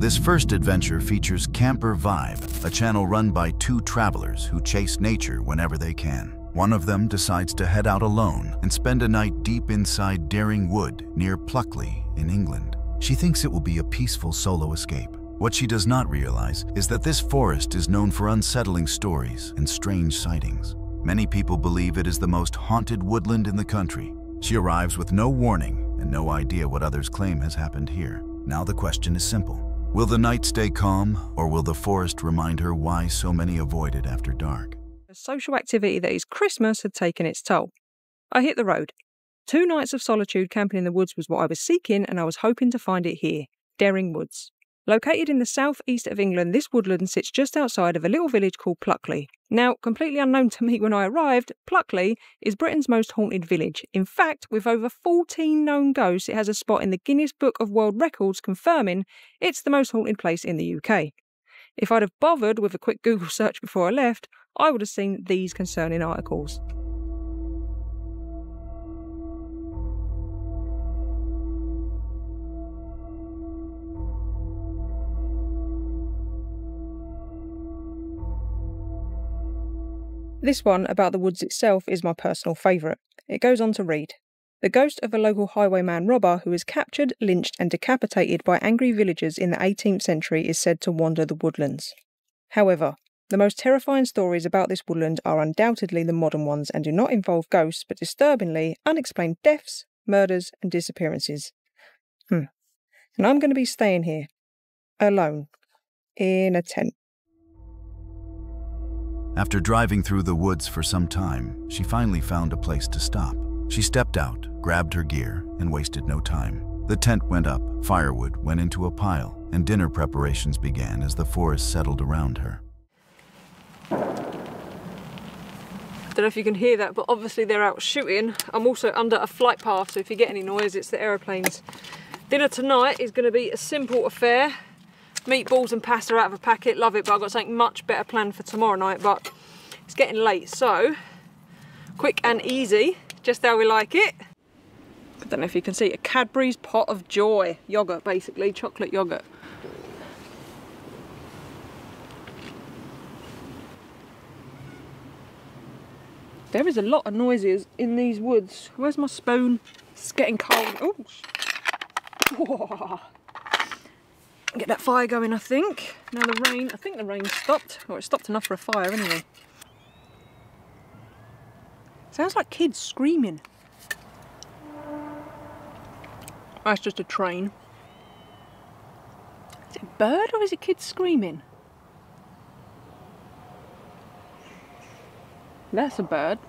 This first adventure features Camper Vibe, a channel run by two travelers who chase nature whenever they can. One of them decides to head out alone and spend a night deep inside Daring Wood near Pluckley in England. She thinks it will be a peaceful solo escape. What she does not realize is that this forest is known for unsettling stories and strange sightings. Many people believe it is the most haunted woodland in the country. She arrives with no warning and no idea what others claim has happened here. Now the question is simple. Will the night stay calm, or will the forest remind her why so many avoid it after dark? A social activity that is Christmas had taken its toll. I hit the road. 2 nights of solitude camping in the woods was what I was seeking, and I was hoping to find it here, Daring Woods. Located in the southeast of England, this woodland sits just outside of a little village called Pluckley. Now, completely unknown to me when I arrived, Pluckley is Britain's most haunted village. In fact, with over 14 known ghosts, it has a spot in the Guinness Book of World Records confirming it's the most haunted place in the UK. If I'd have bothered with a quick Google search before I left, I would have seen these concerning articles. This one about the woods itself is my personal favourite. It goes on to read, "The ghost of a local highwayman robber who was captured, lynched and decapitated by angry villagers in the 18th century is said to wander the woodlands. However, the most terrifying stories about this woodland are undoubtedly the modern ones and do not involve ghosts but disturbingly unexplained deaths, murders and disappearances. And I'm going to be staying here, alone, in a tent." After driving through the woods for some time, she finally found a place to stop. She stepped out, grabbed her gear, and wasted no time. The tent went up, firewood went into a pile, and dinner preparations began as the forest settled around her. I don't know if you can hear that, but obviously they're out shooting. I'm also under a flight path, so if you get any noise, it's the aeroplanes. Dinner tonight is going to be a simple affair. Meatballs and pasta out of a packet, love it, but I've got something much better planned for tomorrow night, but it's getting late, so quick and easy, just how we like it. I don't know if you can see, a Cadbury's Pot of Joy. Yoghurt, basically, chocolate yoghurt. There is a lot of noises in these woods. Where's my spoon? It's getting cold. Oh, whoa. Get that fire going, I think. Now the rain, I think the rain stopped. Or it stopped enough for a fire anyway. Sounds like kids screaming. That's just a train. Is it a bird or is it kids screaming? That's a bird.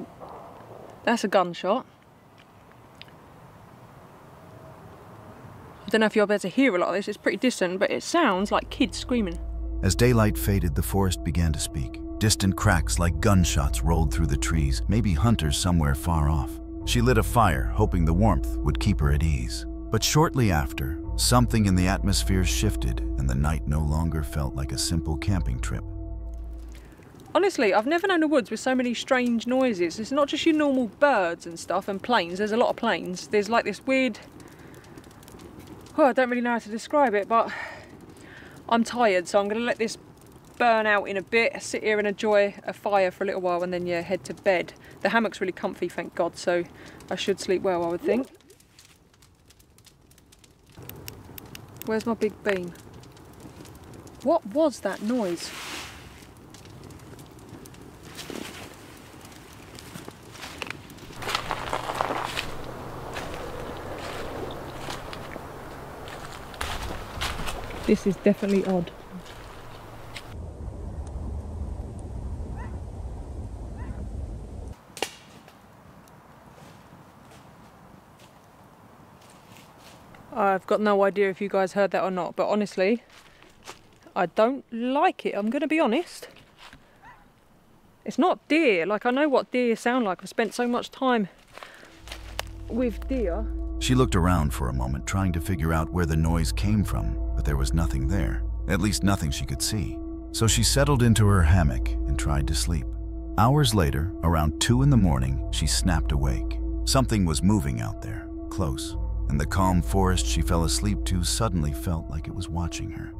That's a gunshot. I don't know if you'll be able to hear a lot of this, it's pretty distant, but it sounds like kids screaming. As daylight faded, the forest began to speak. Distant cracks like gunshots rolled through the trees, maybe hunters somewhere far off. She lit a fire, hoping the warmth would keep her at ease. But shortly after, something in the atmosphere shifted, and the night no longer felt like a simple camping trip. Honestly, I've never known a woods with so many strange noises. It's not just your normal birds and stuff and planes, there's a lot of planes. There's like this weird... Well, I don't really know how to describe it, but I'm tired, so I'm going to let this burn out in a bit, sit here and enjoy a fire for a little while, and then, yeah, head to bed. The hammock's really comfy, thank God, so I should sleep well, I would think. Where's my big bean? What was that noise? This is definitely odd. I've got no idea if you guys heard that or not, but honestly, I don't like it, I'm going to be honest. It's not deer, like I know what deer sound like, I've spent so much time with deer. She looked around for a moment, trying to figure out where the noise came from, but there was nothing there, at least nothing she could see. So she settled into her hammock and tried to sleep. Hours later, around 2 in the morning, she snapped awake. Something was moving out there, close, and the calm forest she fell asleep to suddenly felt like it was watching her.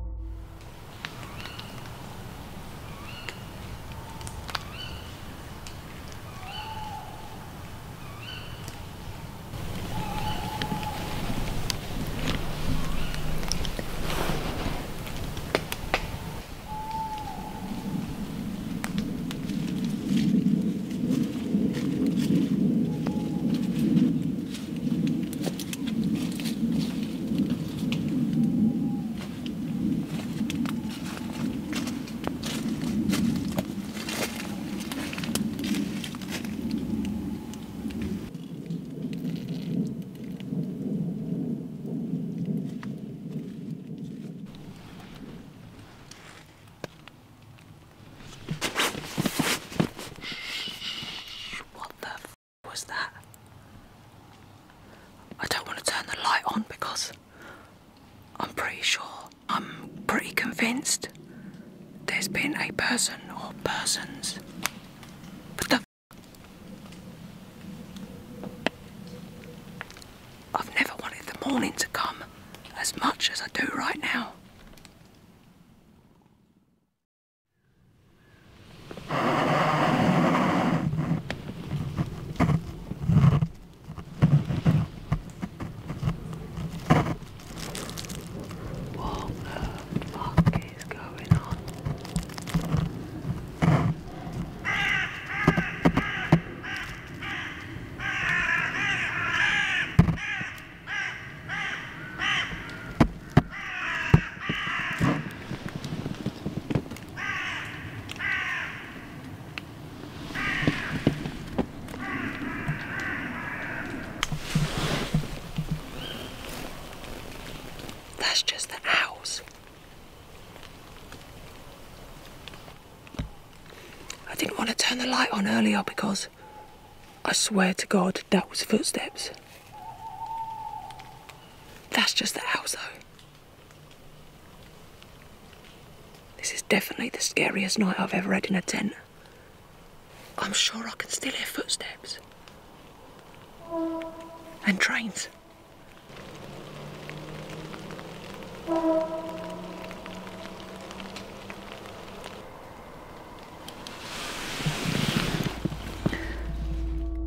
sure. I'm pretty convinced there's been a person or persons. But I've never wanted the morning to come as much as I do right now. That's just the owls. I didn't want to turn the light on earlier because I swear to God that was footsteps. That's just the owls though. This is definitely the scariest night I've ever had in a tent. I'm sure I can still hear footsteps. And trains.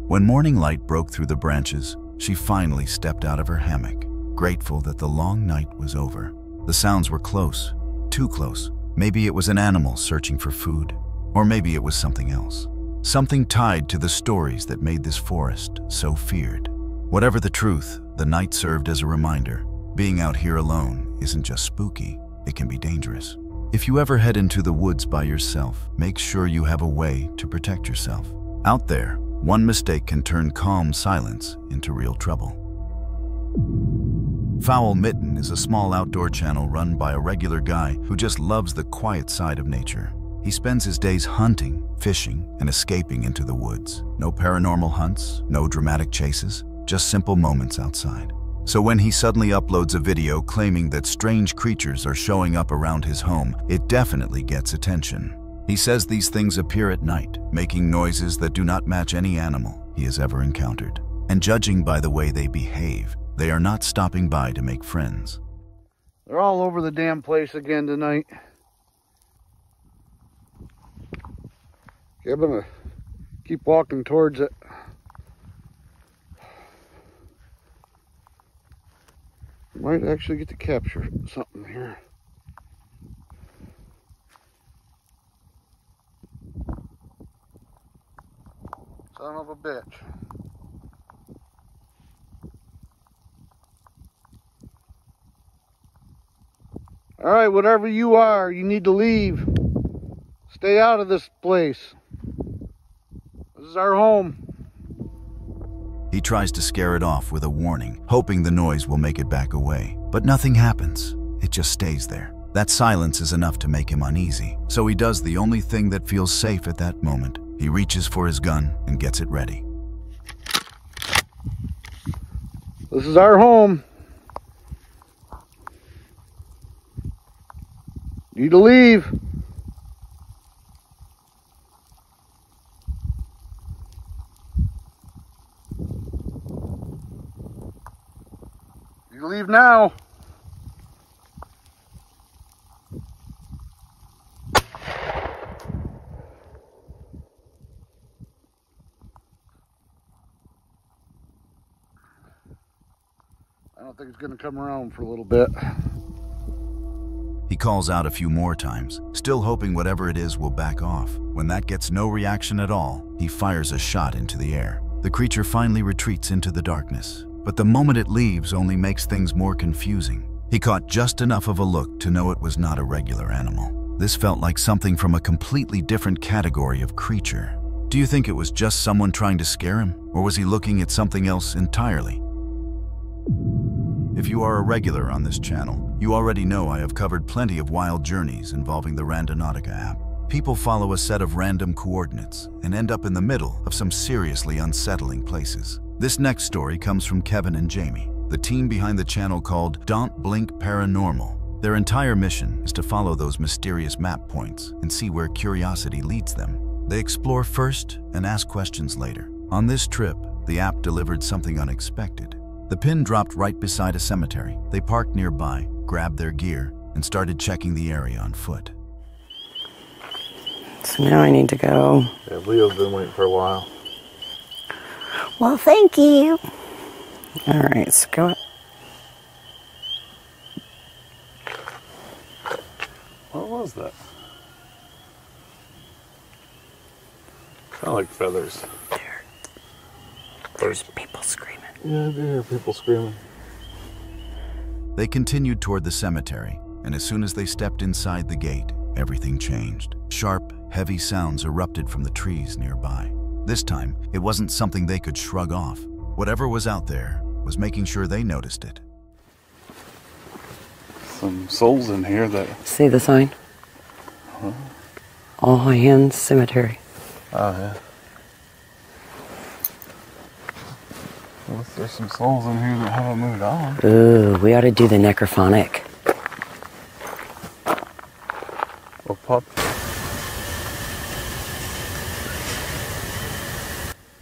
When morning light broke through the branches, she finally stepped out of her hammock, grateful that the long night was over. The sounds were close, too close. Maybe it was an animal searching for food, or maybe it was something else. Something tied to the stories that made this forest so feared. Whatever the truth, the night served as a reminder. Being out here alone isn't just spooky, it can be dangerous. If you ever head into the woods by yourself, make sure you have a way to protect yourself. Out there, one mistake can turn calm silence into real trouble. Fowl Mitten is a small outdoor channel run by a regular guy who just loves the quiet side of nature. He spends his days hunting, fishing, and escaping into the woods. No paranormal hunts, no dramatic chases, just simple moments outside. So when he suddenly uploads a video claiming that strange creatures are showing up around his home, it definitely gets attention. He says these things appear at night, making noises that do not match any animal he has ever encountered. And judging by the way they behave, they are not stopping by to make friends. They're all over the damn place again tonight. Okay, I'm gonna keep walking towards it. Might actually get to capture something here. Son of a bitch. All right, whatever you are, you need to leave. Stay out of this place. This is our home. He tries to scare it off with a warning, hoping the noise will make it back away. But nothing happens. It just stays there. That silence is enough to make him uneasy. So he does the only thing that feels safe at that moment. He reaches for his gun and gets it ready. This is our home. Need to leave. You leave now. I don't think it's going to come around for a little bit. He calls out a few more times, still hoping whatever it is will back off. When that gets no reaction at all, he fires a shot into the air. The creature finally retreats into the darkness, but the moment it leaves only makes things more confusing. He caught just enough of a look to know it was not a regular animal. This felt like something from a completely different category of creature. Do you think it was just someone trying to scare him, or was he looking at something else entirely? If you are a regular on this channel, you already know I have covered plenty of wild journeys involving the Randonautica app. People follow a set of random coordinates and end up in the middle of some seriously unsettling places. This next story comes from Kevin and Jamie, the team behind the channel called Don't Blink Paranormal. Their entire mission is to follow those mysterious map points and see where curiosity leads them. They explore first and ask questions later. On this trip, the app delivered something unexpected. The pin dropped right beside a cemetery. They parked nearby, grabbed their gear, and started checking the area on foot. So now I need to go. Yeah, Leo's been waiting for a while. Well, thank you. All right, so go. What was that? Kind of like feathers. There's people screaming. Yeah, I hear people screaming. They continued toward the cemetery, and as soon as they stepped inside the gate, everything changed. Sharp, heavy sounds erupted from the trees nearby. This time, it wasn't something they could shrug off. Whatever was out there was making sure they noticed it. Some souls in here that... See the sign? Huh? All Hands Cemetery. Oh, yeah. Well, if there's some souls in here that haven't moved on. Ooh, we ought to do the necrophonic. Well, pop.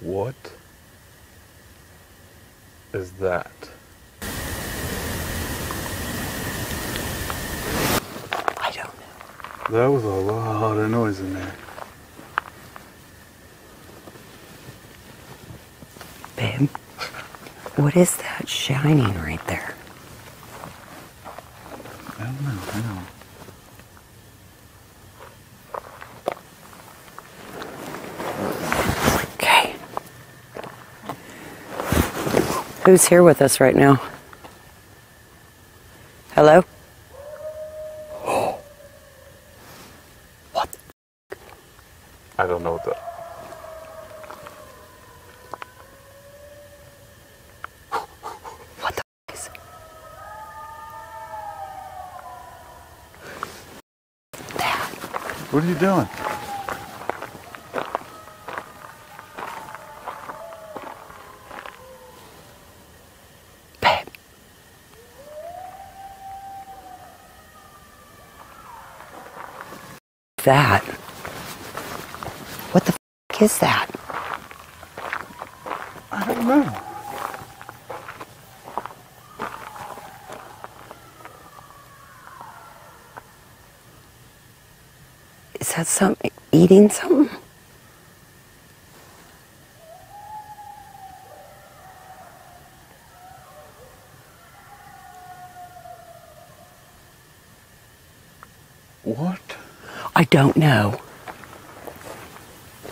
What is that? I don't know. That was a lot of noise in there. Babe, what is that shining right there? I don't know. I know. Okay. Who's here with us right now? Hello? What? I don't know what that. What the is? That. What are you doing? Babe. That. What the is that? I don't know. Is that something? Eating something? What? I don't know.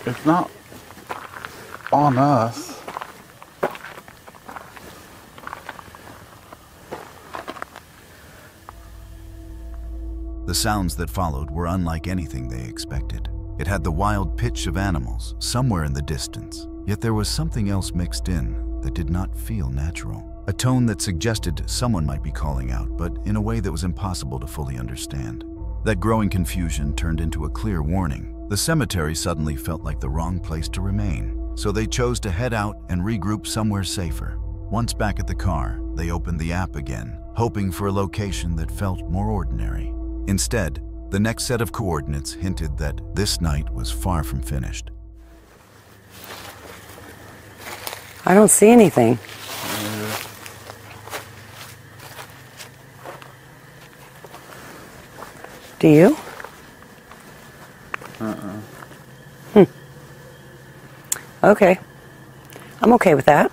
It's not on us. The sounds that followed were unlike anything they expected. It had the wild pitch of animals somewhere in the distance, yet there was something else mixed in that did not feel natural. A tone that suggested someone might be calling out, but in a way that was impossible to fully understand. That growing confusion turned into a clear warning. The cemetery suddenly felt like the wrong place to remain, so they chose to head out and regroup somewhere safer. Once back at the car, they opened the app again, hoping for a location that felt more ordinary. Instead, the next set of coordinates hinted that this night was far from finished. I don't see anything. Do you? Okay. I'm okay with that.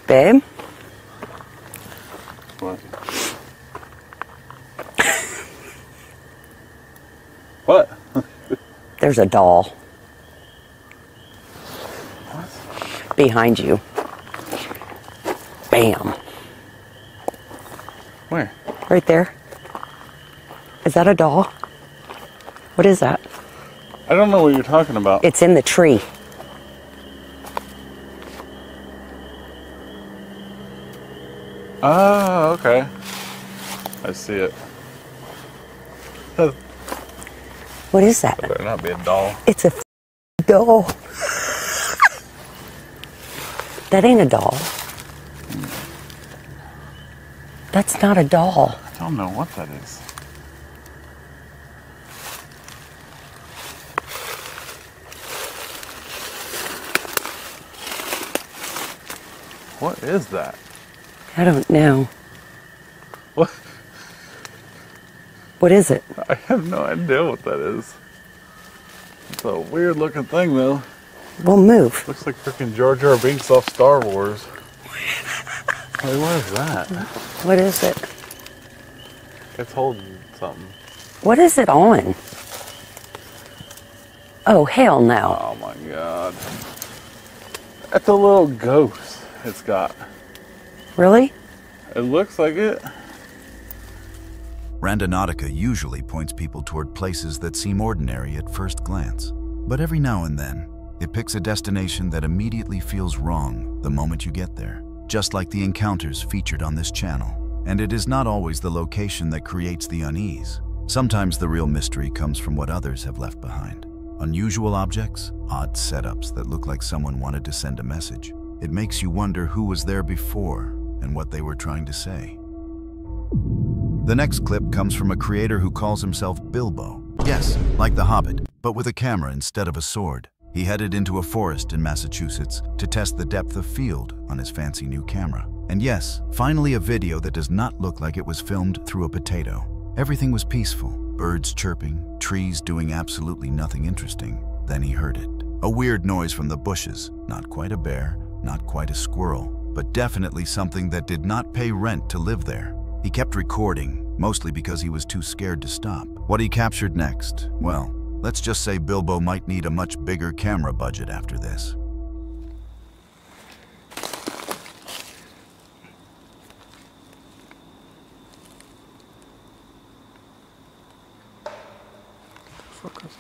Babe? What? What? There's a doll. What? Behind you. Bam. Where? Right there. Is that a doll? What is that? I don't know what you're talking about. It's in the tree. Oh, okay. I see it. What is that? Better not be a doll. It's a doll. That ain't a doll. That's not a doll. I don't know what that is. What is that? I don't know. What? What is it? I have no idea what that is. It's a weird looking thing though. We'll move. Looks like freaking Jar Jar Binks off Star Wars. Wait, what is that? What is it? It's holding something. What is it on? Oh, hell no. Oh my god. That's a little ghost it's got. Really? It looks like it. Randonautica usually points people toward places that seem ordinary at first glance. But every now and then, it picks a destination that immediately feels wrong the moment you get there, just like the encounters featured on this channel. And it is not always the location that creates the unease. Sometimes the real mystery comes from what others have left behind. Unusual objects, odd setups that look like someone wanted to send a message. It makes you wonder who was there before and what they were trying to say. The next clip comes from a creator who calls himself Bilbo. Yes, like The Hobbit, but with a camera instead of a sword. He headed into a forest in Massachusetts to test the depth of field on his fancy new camera. And yes, finally a video that does not look like it was filmed through a potato. Everything was peaceful, birds chirping, trees doing absolutely nothing interesting. Then he heard it. A weird noise from the bushes, not quite a bear, not quite a squirrel, but definitely something that did not pay rent to live there. He kept recording, mostly because he was too scared to stop. What he captured next, well, let's just say Bilbo might need a much bigger camera budget after this. Focus.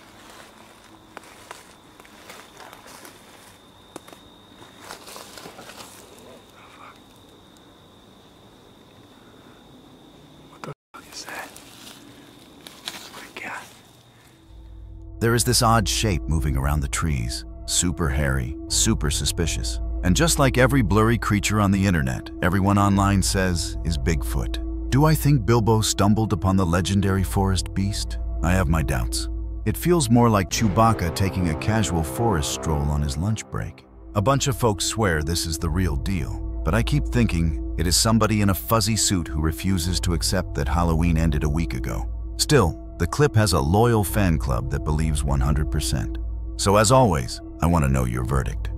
There is this odd shape moving around the trees, super hairy, super suspicious. And just like every blurry creature on the internet, everyone online says is Bigfoot. Do I think Bilbo stumbled upon the legendary forest beast? I have my doubts. It feels more like Chewbacca taking a casual forest stroll on his lunch break. A bunch of folks swear this is the real deal, but I keep thinking it is somebody in a fuzzy suit who refuses to accept that Halloween ended a week ago. Still, the clip has a loyal fan club that believes 100%. So as always, I want to know your verdict.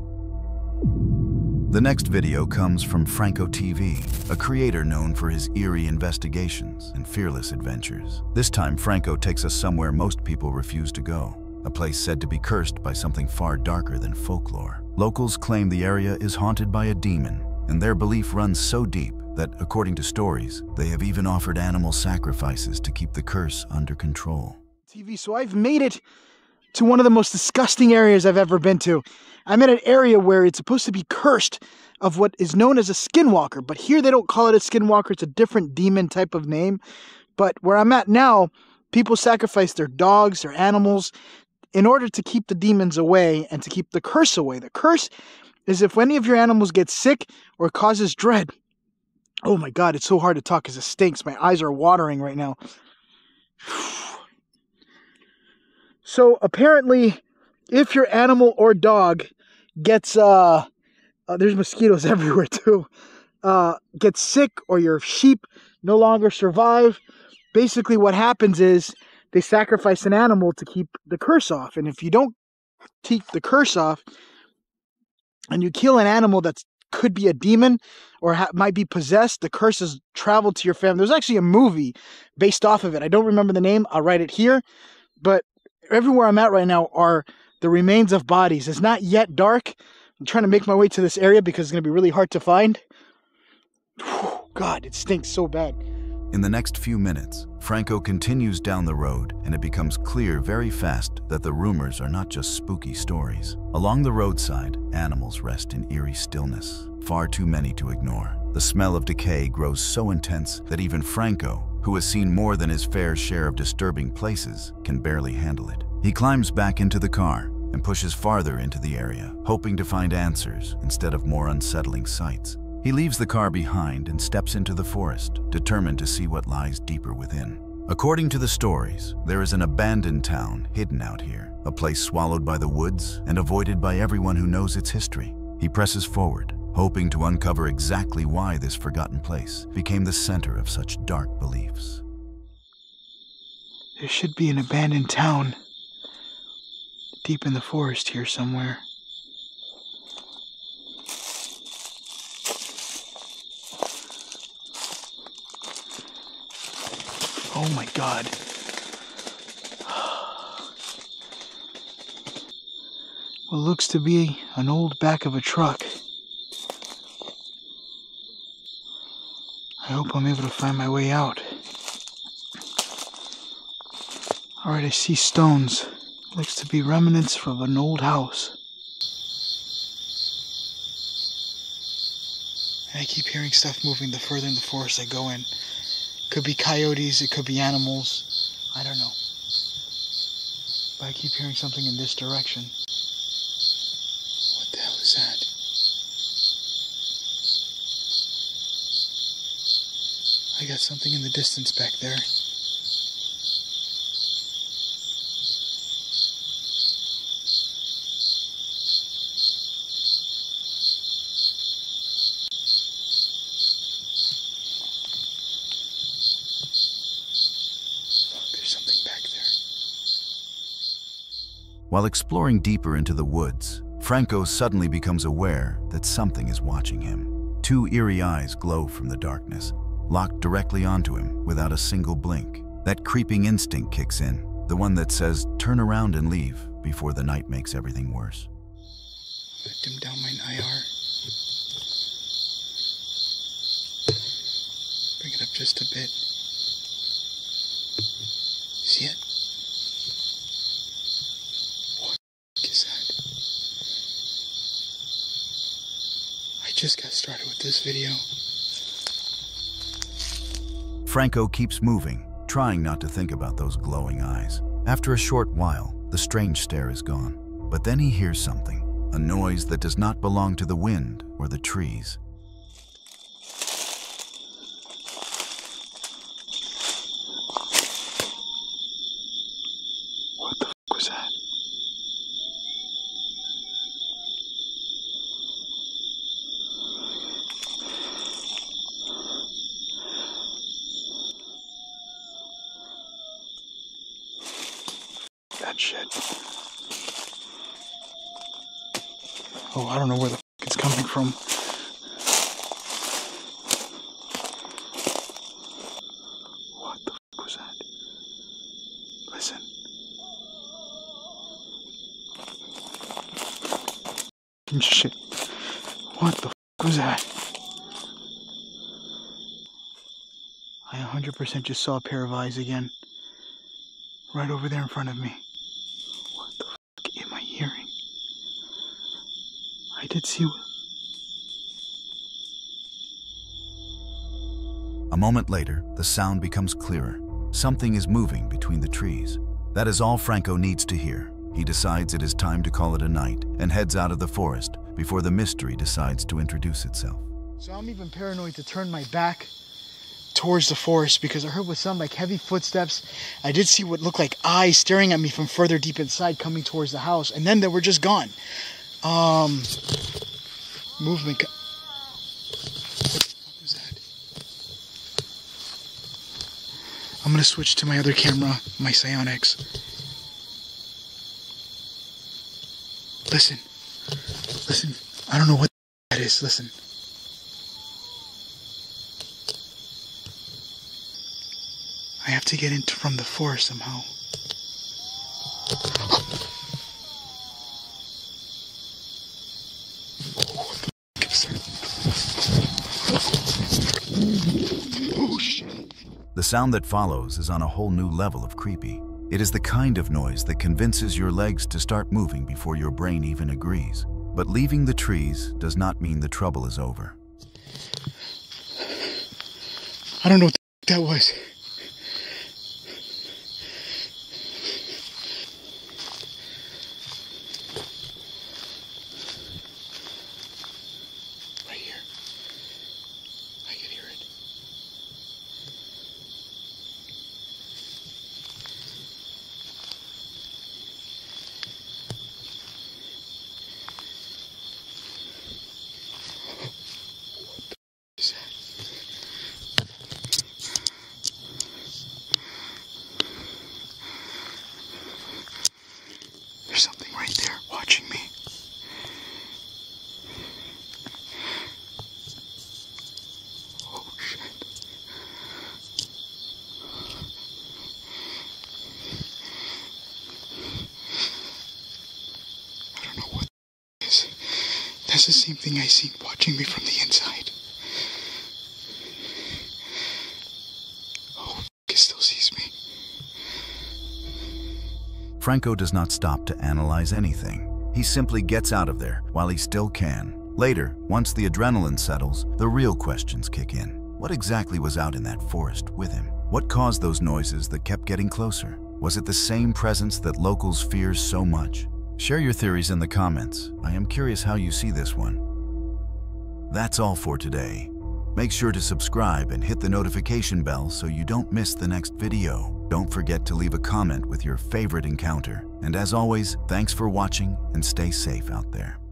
The next video comes from Franco TV, a creator known for his eerie investigations and fearless adventures. This time, Franco takes us somewhere most people refuse to go, a place said to be cursed by something far darker than folklore. Locals claim the area is haunted by a demon, and their belief runs so deep that, according to stories, they have even offered animal sacrifices to keep the curse under control. So I've made it to one of the most disgusting areas I've ever been to. I'm in an area where it's supposed to be cursed of what is known as a skinwalker, but here they don't call it a skinwalker. It's a different demon type of name. But where I'm at now, people sacrifice their dogs, their animals, in order to keep the demons away and to keep the curse away. The curse is if any of your animals get sick or causes dread. Oh my God, it's so hard to talk because it stinks. My eyes are watering right now. So apparently, if your animal or dog gets, there's mosquitoes everywhere too, gets sick or your sheep no longer survive, basically what happens is they sacrifice an animal to keep the curse off. And if you don't keep the curse off and you kill an animal that's could be a demon or might be possessed, the curse has traveled to your family. There's actually a movie based off of it. I don't remember the name. I'll write it here. But everywhere I'm at right now are the remains of bodies. It's not yet dark. I'm trying to make my way to this area because it's going to be really hard to find. Whew, God, it stinks so bad. In the next few minutes, Franco continues down the road, and it becomes clear very fast that the rumors are not just spooky stories. Along the roadside, animals rest in eerie stillness, far too many to ignore. The smell of decay grows so intense that even Franco, who has seen more than his fair share of disturbing places, can barely handle it. He climbs back into the car and pushes farther into the area, hoping to find answers instead of more unsettling sights. He leaves the car behind and steps into the forest, determined to see what lies deeper within. According to the stories, there is an abandoned town hidden out here, a place swallowed by the woods and avoided by everyone who knows its history. He presses forward, hoping to uncover exactly why this forgotten place became the center of such dark beliefs. There should be an abandoned town deep in the forest here somewhere. Oh my God. What looks to be an old back of a truck. I hope I'm able to find my way out. Alright, I see stones. Looks to be remnants from an old house. And I keep hearing stuff moving the further in the forest I go in. Could be coyotes, it could be animals. I don't know. But I keep hearing something in this direction. What the hell is that? I got something in the distance back there. While exploring deeper into the woods, Franco suddenly becomes aware that something is watching him. Two eerie eyes glow from the darkness, locked directly onto him without a single blink. That creeping instinct kicks in, the one that says, turn around and leave before the night makes everything worse. I'm gonna dim down my IR. Bring it up just a bit. See it? Just got started with this video. Franco keeps moving, trying not to think about those glowing eyes. After a short while, the strange stare is gone. But then he hears something, a noise that does not belong to the wind or the trees. What the f was that? That shit. Oh, I don't know where the f it's coming from. What the f was that? Listen. Shit. What the f was that? I 100% just saw a pair of eyes again. Right over there in front of me. What the f am I hearing? I did see... A moment later, the sound becomes clearer. Something is moving between the trees. That is all Franco needs to hear. He decides it is time to call it a night and heads out of the forest before the mystery decides to introduce itself. So I'm even paranoid to turn my back towards the forest because I heard what sounded like heavy footsteps. I did see what looked like eyes staring at me from further deep inside coming towards the house, and then they were just gone. Movement. What was that? I'm gonna switch to my other camera, my Psionics. Listen. Listen. I don't know what that is. Listen. I have to get into from the forest somehow. Oh shit. The sound that follows is on a whole new level of creepy. It is the kind of noise that convinces your legs to start moving before your brain even agrees. But leaving the trees does not mean the trouble is over. I don't know what that was. That's the same thing I seen watching me from the inside. Oh, it still sees me. Franco does not stop to analyze anything. He simply gets out of there while he still can. Later, once the adrenaline settles, the real questions kick in. What exactly was out in that forest with him? What caused those noises that kept getting closer? Was it the same presence that locals fear so much? Share your theories in the comments. I am curious how you see this one. That's all for today. Make sure to subscribe and hit the notification bell so you don't miss the next video. Don't forget to leave a comment with your favorite encounter. And as always, thanks for watching and stay safe out there.